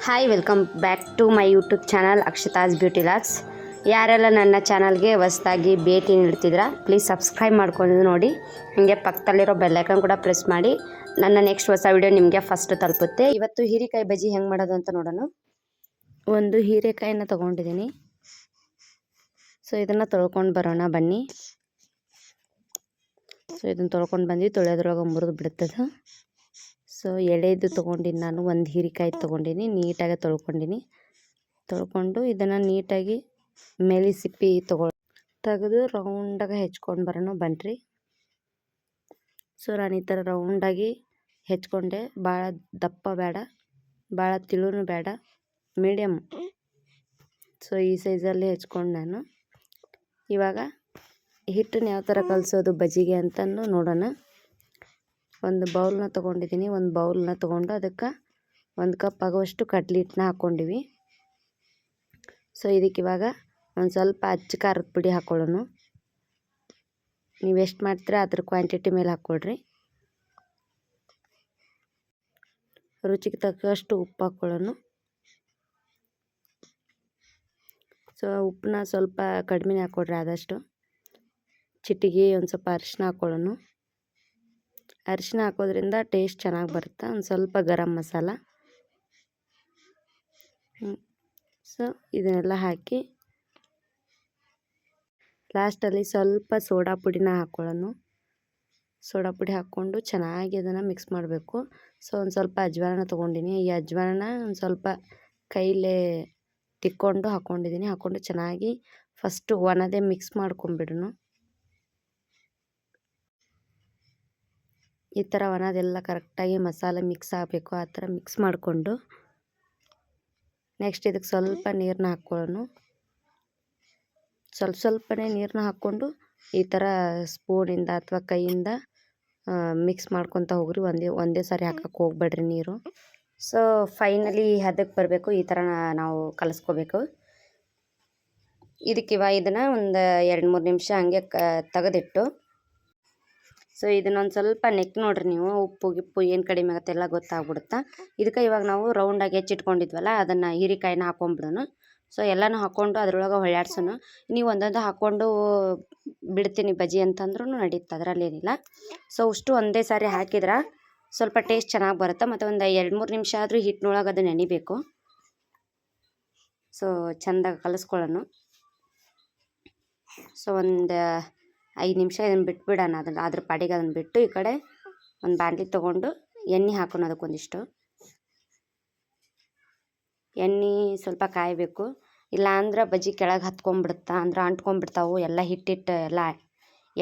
Hi welcome back to my YouTube channel Akshata's beauty logs. ಯಾರೆಲ್ಲ ನನ್ನ ಚಾನಲ್ಗೆ ಹೊಸದಾಗಿ ಭೇಟಿ ನೀಡ್ತಿದ್ದೀರಾ ಪ್ಲೀಸ್ ಸಬ್ಸ್ಕ್ರೈಬ್ ಮಾಡ್ಕೊಂಡು ನೋಡಿ, ಹಾಗೆ ಪಕ್ಕದಲ್ಲಿರೋ ಬೆಲ್ಲೈಕನ್ ಕೂಡ ಪ್ರೆಸ್ ಮಾಡಿ. ನನ್ನ ನೆಕ್ಸ್ಟ್ ಹೊಸ ವಿಡಿಯೋ ನಿಮಗೆ ಫಸ್ಟ್ ತಲುಪುತ್ತೆ. ಇವತ್ತು ಹೀರೆಕಾಯಿ ಬಜ್ಜಿ ಹೆಂಗೆ ಮಾಡೋದು ಅಂತ ನೋಡೋಣ. ಒಂದು ಹೀರೆಕಾಯಿನ ತೊಗೊಂಡಿದ್ದೀನಿ. ಸೊ ಇದನ್ನು ತೊಳ್ಕೊಂಡು ಬರೋಣ ಬನ್ನಿ. ಸೊ ಇದನ್ನು ತೊಳ್ಕೊಂಡು ಬಂದು ತೊಳೆಯೋದ್ರೊಳಗೆ ಮುರಿದು ಬಿಡುತ್ತದೆ. ಸೊ ಎಳೆದು ತೊಗೊಂಡಿನಿ ನಾನು. ಒಂದು ಹೀರೆಕಾಯಿ ತೊಗೊಂಡಿನಿ, ನೀಟಾಗಿ ತೊಳ್ಕೊಂಡು ಇದನ್ನು ನೀಟಾಗಿ ಮೇಲೆ ಸಿಪ್ಪಿ ತೆಗೆದು ರೌಂಡಾಗಿ ಹೆಚ್ಕೊಂಡು ಬರೋಣ ಬನ್ನಿರಿ. ಸೊ ನಾನು ಈ ಥರ ರೌಂಡಾಗಿ ಹೆಚ್ಕೊಂಡೆ. ಭಾಳ ದಪ್ಪ ಬೇಡ, ಭಾಳ ತಿಳುನು ಬೇಡ, ಮೀಡಿಯಮ್. ಸೊ ಈ ಸೈಜಲ್ಲಿ ಹೆಚ್ಕೊಂಡು ನಾನು ಇವಾಗ ಹಿಟ್ಟನ್ನು ಯಾವ ಥರ ಕಲಿಸೋದು ಬಜ್ಜಿಗೆ ಅಂತಂದು ನೋಡೋಣ. ಒಂದು ಬೌಲ್ನ ತೊಗೊಂಡಿದ್ದೀನಿ. ಒಂದು ಬೌಲ್ನ ತೊಗೊಂಡು ಅದಕ್ಕೆ 1 ಕಪ್ ಆಗುವಷ್ಟು ಕಡ್ಲೆ ಹಿಟ್ಟನ್ನ ಹಾಕ್ಕೊಂಡಿವಿ. ಸೊ ಇದಕ್ಕೆ ಇವಾಗ ಒಂದು ಸ್ವಲ್ಪ ಅಚ್ಚ ಖಾರದ ಪುಡಿ ಹಾಕ್ಕೊಳ್ಳೋಣ. ನೀವು ಎಷ್ಟು ಮಾಡ್ತೀರಾ ಅದ್ರ ಕ್ವಾಂಟಿಟಿ ಮೇಲೆ ಹಾಕ್ಕೊಳ್ರಿ. ರುಚಿಗೆ ತಕ್ಕಷ್ಟು ಉಪ್ಪು ಹಾಕ್ಕೊಳ್ಳೋಣ. ಸೊ ಉಪ್ಪನ್ನ ಸ್ವಲ್ಪ ಕಡಿಮೆ ಹಾಕ್ಕೊಡ್ರಿ ಆದಷ್ಟು. ಚಿಟಿಗೆ ಒಂದು ಸ್ವಲ್ಪ ಅರಿಶಿನ ಹಾಕ್ಕೊಳ್ಳೋಣ. ಅರಿಶಿನ ಹಾಕೋದ್ರಿಂದ ಟೇಸ್ಟ್ ಚೆನ್ನಾಗಿ ಬರುತ್ತೆ. ಒಂದು ಸ್ವಲ್ಪ ಗರಂ ಮಸಾಲ. ಸೊ ಇದನ್ನೆಲ್ಲ ಹಾಕಿ ಲಾಸ್ಟಲ್ಲಿ ಸ್ವಲ್ಪ ಸೋಡಾ ಪುಡಿನ ಹಾಕ್ಕೊಳ್ಳೋಣ. ಸೋಡಾ ಪುಡಿ ಹಾಕ್ಕೊಂಡು ಚೆನ್ನಾಗಿ ಅದನ್ನು ಮಿಕ್ಸ್ ಮಾಡಬೇಕು. ಸೊ ಒಂದು ಸ್ವಲ್ಪ ಅಜ್ವಾನ ತೊಗೊಂಡಿನಿ. ಈ ಅಜ್ವಾನ ಒಂದು ಸ್ವಲ್ಪ ಕೈಲೇ ತಿಕ್ಕೊಂಡು ಹಾಕ್ಕೊಂಡು ಚೆನ್ನಾಗಿ ಫಸ್ಟು ಒಣದೇ ಮಿಕ್ಸ್ ಮಾಡ್ಕೊಂಬಿಡೋಣ. ಈ ಥರ ಒಣದೆಲ್ಲ ಕರೆಕ್ಟಾಗಿ ಮಸಾಲೆ ಮಿಕ್ಸ್ ಆಗಬೇಕು. ಆ ಥರ ಮಿಕ್ಸ್ ಮಾಡಿಕೊಂಡು ನೆಕ್ಸ್ಟ್ ಇದಕ್ಕೆ ಸ್ವಲ್ಪ ನೀರನ್ನ ಹಾಕ್ಕೊಳ್ಳೋಣ. ಸ್ವಲ್ಪನೇ ನೀರನ್ನ ಹಾಕ್ಕೊಂಡು ಈ ಥರ ಸ್ಪೂನಿಂದ ಅಥವಾ ಕೈಯಿಂದ ಮಿಕ್ಸ್ ಮಾಡ್ಕೊತ ಹೋಗ್ರಿ. ಒಂದೇ ಸಾರಿ ಹಾಕಕ್ಕೆ ಹೋಗ್ಬೇಡ್ರಿ ನೀರು. ಸೊ ಫೈನಲಿ ಹದಕ್ಕೆ ಬರಬೇಕು. ಈ ಥರ ನಾವು ಕಲಿಸ್ಕೋಬೇಕು. ಇದಕ್ಕೆ ಇದನ್ನು ಒಂದು 2-3 ನಿಮಿಷ ಹಂಗೆ ತೆಗೆದಿಟ್ಟು ಸೊ ಇದನ್ನೊಂದು ಸ್ವಲ್ಪ ನೆಕ್ ನೋಡ್ರಿ ನೀವು. ಉಪ್ಪು ಗಿಪ್ಪು ಏನು ಕಡಿಮೆ ಆಗುತ್ತೆ ಎಲ್ಲ ಗೊತ್ತಾಗ್ಬಿಡುತ್ತಾ. ಇದಕ್ಕೆ ಇವಾಗ ನಾವು ರೌಂಡಾಗಿ ಹೆಚ್ಚಿಟ್ಕೊಂಡಿದ್ವಲ್ಲ ಅದನ್ನು ಹೀರೆಕಾಯಿನ ಹಾಕ್ಕೊಂಬಿಡೋಣ. ಸೊ ಎಲ್ಲನೂ ಹಾಕ್ಕೊಂಡು ಅದ್ರೊಳಗೆ ಹೊಳ್ಯಾಡ್ಸೋಣ. ನೀವು ಒಂದೊಂದು ಹಾಕ್ಕೊಂಡು ಬಿಡ್ತೀನಿ ಬಜ್ಜಿ ಅಂತಂದ್ರೂ ನಡೀತದೆ, ಅದರಲ್ಲೇನಿಲ್ಲ. ಸೊ ಅಷ್ಟು ಒಂದೇ ಸಾರಿ ಹಾಕಿದ್ರೆ ಸ್ವಲ್ಪ ಟೇಸ್ಟ್ ಚೆನ್ನಾಗಿ ಬರುತ್ತೆ. ಮತ್ತು ಒಂದು 2-3 ನಿಮಿಷ ಆದರೂ ಹಿಟ್ಟಿನೊಳಗೆ ಅದು ನೆನಿಬೇಕು. ಸೊ ಚೆಂದಾಗಿ ಕಲಿಸ್ಕೊಳ್ಳೋಣ. ಸೊ ಒಂದು 5 ನಿಮಿಷ ಇದನ್ನು ಬಿಟ್ಬಿಡೋಣ. ಅದ್ರ ಪಾಡಿಗೆ ಅದನ್ನು ಬಿಟ್ಟು ಈ ಕಡೆ ಒಂದು ಬಾಣಲಿ ತೊಗೊಂಡು ಎಣ್ಣೆ ಹಾಕೋಣ. ಅದಕ್ಕೊಂದಿಷ್ಟು ಎಣ್ಣೆ ಸ್ವಲ್ಪ ಕಾಯಬೇಕು. ಇಲ್ಲ ಅಂದ್ರೆ ಬಜ್ಜಿ ಕೆಳಗೆ ಹತ್ಕೊಂಡ್ಬಿಡುತ್ತಾ, ಅಂದ್ರೆ ಅಂಟ್ಕೊಂಡ್ಬಿಡ್ತಾವು. ಎಲ್ಲ ಹಿಟ್ಟಿಟ್ಟು ಎಲ್ಲ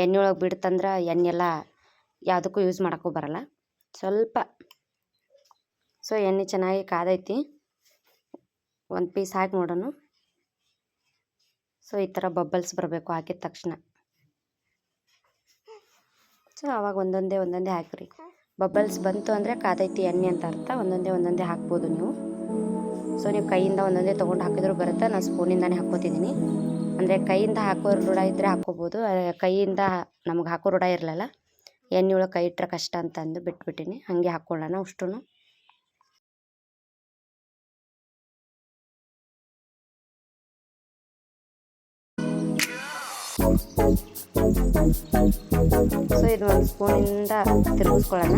ಎಣ್ಣೆ ಒಳಗೆ ಬಿಡ್ತಂದ್ರೆ ಎಣ್ಣೆ ಎಲ್ಲ ಯಾವುದಕ್ಕೂ ಯೂಸ್ ಮಾಡೋಕ್ಕೂ ಬರಲ್ಲ. ಸ್ವಲ್ಪ ಸೊ ಎಣ್ಣೆ ಚೆನ್ನಾಗಿ ಕಾದೈತಿ. ಒಂದು ಪೀಸ್ ಹಾಕಿ ನೋಡೋಣ. ಸೊ ಈ ಥರ ಬಬ್ಬಲ್ಸ್ ಬರಬೇಕು ಹಾಕಿದ ತಕ್ಷಣ. ಸೊ ಆವಾಗ ಒಂದೊಂದೇ ಹಾಕಿರಿ. ಬಬಲ್ಸ್ ಬಂತು ಅಂದರೆ ಕಾದೈತಿ ಎಣ್ಣೆ ಅಂತ ಅರ್ಥ. ಒಂದೊಂದೇ ಹಾಕ್ಬೋದು ನೀವು. ಸೊ ನೀವು ಕೈಯಿಂದ ಒಂದೊಂದೇ ತೊಗೊಂಡು ಹಾಕಿದ್ರು ಬರುತ್ತೆ. ನಾನು ಸ್ಪೂನಿಂದಾನೇ ಹಾಕ್ಕೋತಿದ್ದೀನಿ. ಅಂದರೆ ಕೈಯಿಂದ ಹಾಕೋ ರೂಢ ಇದ್ದರೆ ಹಾಕ್ಕೋಬೋದು. ಕೈಯಿಂದ ನಮಗೆ ಹಾಕೋ ರೂಢ ಇರಲಿಲ್ಲ. ಎಣ್ಣೆ ಒಳಗೆ ಕೈ ಇಟ್ಟರೆ ಕಷ್ಟ ಅಂತಂದು ಬಿಟ್ಬಿಟ್ಟಿನಿ. ಹಾಗೆ ಹಾಕ್ಕೊಳ್ಳೋಣ ಅಷ್ಟೂ. ಸೊ ಇದು ಒಂದು ಸ್ಪೂನಿಂದ ತಿರುಗಿಸ್ಕೊಳ್ಳೋಣ.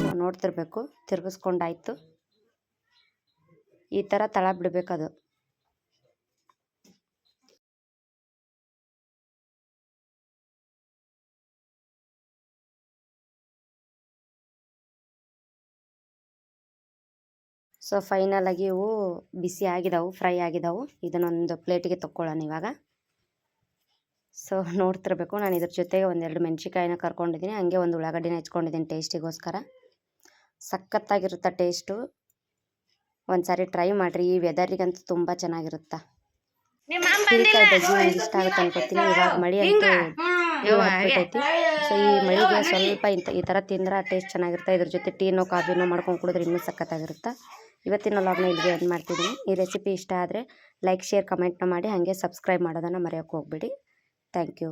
ಸೊ ನೋಡ್ತಿರ್ಬೇಕು, ತಿರುಗಿಸ್ಕೊಂಡಾಯ್ತು. ಈ ಥರ ತಳ ಬಿಡಬೇಕದು. ಸೊ ಫೈನಲಾಗಿ ಇವು ಬಿಸಿ ಆಗಿದಾವು, ಫ್ರೈ ಆಗಿದಾವು. ಇದನ್ನೊಂದು ಪ್ಲೇಟಿಗೆ ತಗೊಳ್ಳೋಣ ಇವಾಗ. ಸೊ ನೋಡ್ತಿರ್ಬೇಕು, ನಾನು ಇದ್ರ ಜೊತೆಗೆ 1-2 ಮೆಣಸಿಕಾಯಿನ ಕರ್ಕೊಂಡಿದ್ದೀನಿ. ಹಂಗೆ ಒಂದು ಉಳ್ಳಾಗಡ್ಡಿನ ಹೆಚ್ಕೊಂಡಿದ್ದೀನಿ ಟೇಸ್ಟಿಗೋಸ್ಕರ. ಸಖತ್ತಾಗಿರುತ್ತೆ ಟೇಸ್ಟು. ಒಂದು ಸಾರಿ ಟ್ರೈ ಮಾಡಿರಿ. ಈ ವೆದರಿಗಂತೂ ತುಂಬ ಚೆನ್ನಾಗಿರುತ್ತೆ. ಹೀರೆಕಾಯಿ ಬಜ್ಜಿ ನನಗೆ ಇಷ್ಟ ಆಗುತ್ತೆ ಅನ್ಕೋತೀನಿ. ಇವಾಗ ಮಳೆ ಅಂತೂ ಹಾಕ್ಬಿಟ್ಟೈತಿ. ಸೊ ಈ ಮಳೆಗೆ ಸ್ವಲ್ಪ ಈ ಥರ ತಿಂದ್ರೆ ಟೇಸ್ಟ್ ಚೆನ್ನಾಗಿರುತ್ತೆ. ಇದ್ರ ಜೊತೆ ಟೀನೋ ಕಾಫಿನೋ ಮಾಡ್ಕೊಂಡು ಕುಡಿದ್ರೆ ಇನ್ನೂ ಸಖತ್ತಾಗಿರುತ್ತೆ. ಇವತ್ತಿನ ವ್ಲಾಗ್ನ ಇಲ್ಲಿಗೆ ಎಂಡ್ ಮಾಡ್ತಿದ್ದೀನಿ. ಈ ರೆಸಿಪಿ ಇಷ್ಟ ಆದರೆ ಲೈಕ್, ಶೇರ್, ಕಮೆಂಟ್ನ ಮಾಡಿ. ಹಾಗೆ ಸಬ್ಸ್ಕ್ರೈಬ್ ಮಾಡೋದನ್ನು ಮರೆಯೋಕ್ಕೆ ಹೋಗ್ಬೇಡಿ. Thank you.